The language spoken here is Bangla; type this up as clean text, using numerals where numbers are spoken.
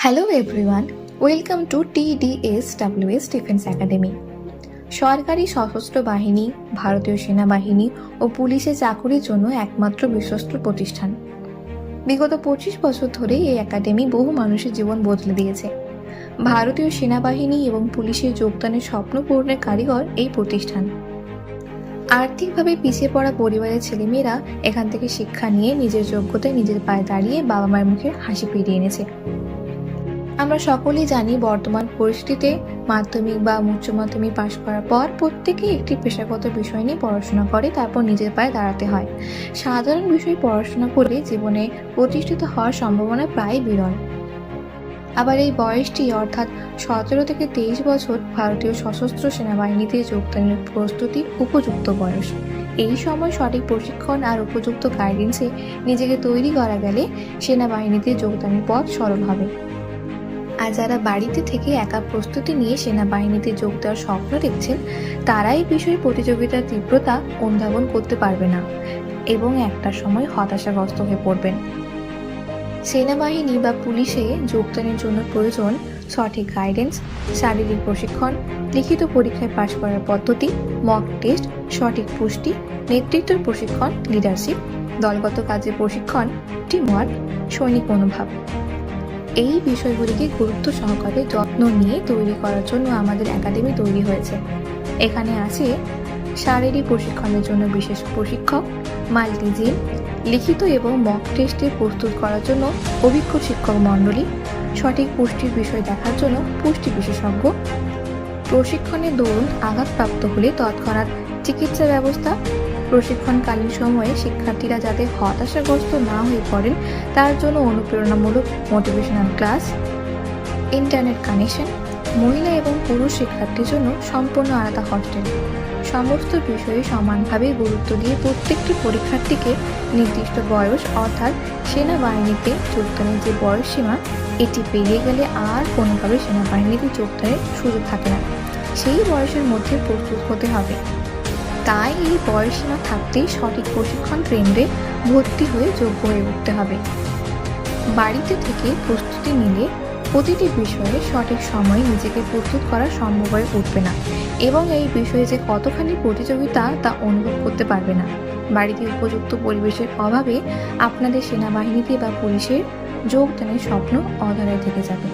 Hello everyone, welcome to TDSWS defence academy. সরকারি সশস্ত্র বাহিনী, ভারতীয় সেনাবাহিনী ও পুলিশে চাকুরির জন্য একমাত্র বিশ্বস্ত প্রতিষ্ঠান। বিগত 25 বছর ধরে এই একাডেমি বহু মানুষের জীবন বদলে দিয়েছে। ভারতীয় সেনাবাহিনী এবং পুলিশের যোগদানের স্বপ্ন পূরণের কারিগর এই প্রতিষ্ঠান। আর্থিকভাবে পিছিয়ে পড়া পরিবারের ছেলেমেয়েরা এখান থেকে শিক্ষা নিয়ে নিজের যোগ্যতায় নিজের পায়ে দাঁড়িয়ে বাবা মায়ের মুখে হাসি ফিরিয়ে এনেছে। আমরা সকলেই জানি, বর্তমান পরিস্থিতিতে মাধ্যমিক বা উচ্চ মাধ্যমিক পাশ করার পর প্রত্যেকেই একটি পেশাগত বিষয় নিয়ে পড়াশোনা করে, তারপর নিজের পায়ে দাঁড়াতে হয়। সাধারণ বিষয়ে পড়াশোনা করে জীবনে প্রতিষ্ঠিত হওয়ার সম্ভাবনা প্রায় বিরল। আবার এই বয়সটি অর্থাৎ 17 থেকে 23 বছর ভারতীয় সশস্ত্র সেনাবাহিনীতে যোগদানের প্রস্তুতির উপযুক্ত বয়স। এই সময় সঠিক প্রশিক্ষণ আর উপযুক্ত গাইডেন্সে নিজেকে তৈরি করা গেলে সেনাবাহিনীতে যোগদানের পথ সরল হবে। আর যারা বাড়িতে থেকে একা প্রস্তুতি নিয়ে সেনাবাহিনীতে যোগ দেওয়ার স্বপ্ন দেখছেন, তারা এই বিষয়ে প্রতিযোগিতার তীব্রতা অনুধাবন করতে পারবে না এবং একটা সময় হতাশাগ্রস্ত হয়ে পড়বেন। সেনাবাহিনী বা পুলিশে যোগদানের জন্য প্রয়োজন সঠিক গাইডেন্স, শারীরিক প্রশিক্ষণ, লিখিত পরীক্ষায় পাশ করার পদ্ধতি, মক টেস্ট, সঠিক পুষ্টি, নেতৃত্বের প্রশিক্ষণ, লিডারশিপ, দলগত কাজের প্রশিক্ষণ, টিমওয়ার্ক, সৈনিক মনোভাব। এই বিষয়গুলিকে গুরুত্ব সহকারে যত্ন নিয়ে তৈরি করার জন্য আমাদের একাডেমি তৈরি হয়েছে। এখানে আছে শারীরিক প্রশিক্ষণের জন্য বিশেষ প্রশিক্ষক, মাল্টি জিম, লিখিত এবং মক টেস্টে প্রস্তুত করার জন্য অভিজ্ঞ শিক্ষক মণ্ডলী, সঠিক পুষ্টির বিষয় দেখার জন্য পুষ্টি বিশেষজ্ঞ, প্রশিক্ষণের দরুন আঘাতপ্রাপ্ত হলে তৎক্ষণাৎ চিকিৎসা ব্যবস্থা, প্রশিক্ষণকালীন সময়ে শিক্ষার্থীরা যাতে হতাশাগ্রস্ত না হয়ে পড়েন তার জন্য অনুপ্রেরণামূলক মোটিভেশনাল ক্লাস, ইন্টারনেট কানেকশন, মহিলা এবং পুরুষ শিক্ষার্থীর জন্য সম্পূর্ণ আলাদা হস্টেল। সমস্ত বিষয়ে সমানভাবে গুরুত্ব দিয়ে প্রত্যেকটি পরীক্ষার্থীকে নির্দিষ্ট বয়স অর্থাৎ সেনাবাহিনীতে যোগদানের যে বয়স সীমা, এটি পেরিয়ে গেলে আর কোনোভাবে সেনাবাহিনীতে যোগদানের সুযোগ থাকে না। সেই বয়সের মধ্যে প্রস্তুত হতে হবে। তাই এই বয়সসীমা থাকতেই সঠিক প্রশিক্ষণ কেন্দ্রে ভর্তি হয়ে যোগ্য হয়ে উঠতে হবে। বাড়িতে থেকে প্রস্তুতি নিলে প্রতিটি বিষয়ে সঠিক সময়ে নিজেকে প্রস্তুত করা সম্ভব হয়ে উঠবে না এবং এই বিষয়ে যে কতখানি প্রতিযোগিতা তা অনুভব করতে পারবে না। বাড়িতে উপযুক্ত পরিবেশের অভাবে আপনাদের সেনাবাহিনীতে বা পুলিশের যোগদানের স্বপ্ন অধরায় থেকে যাবে।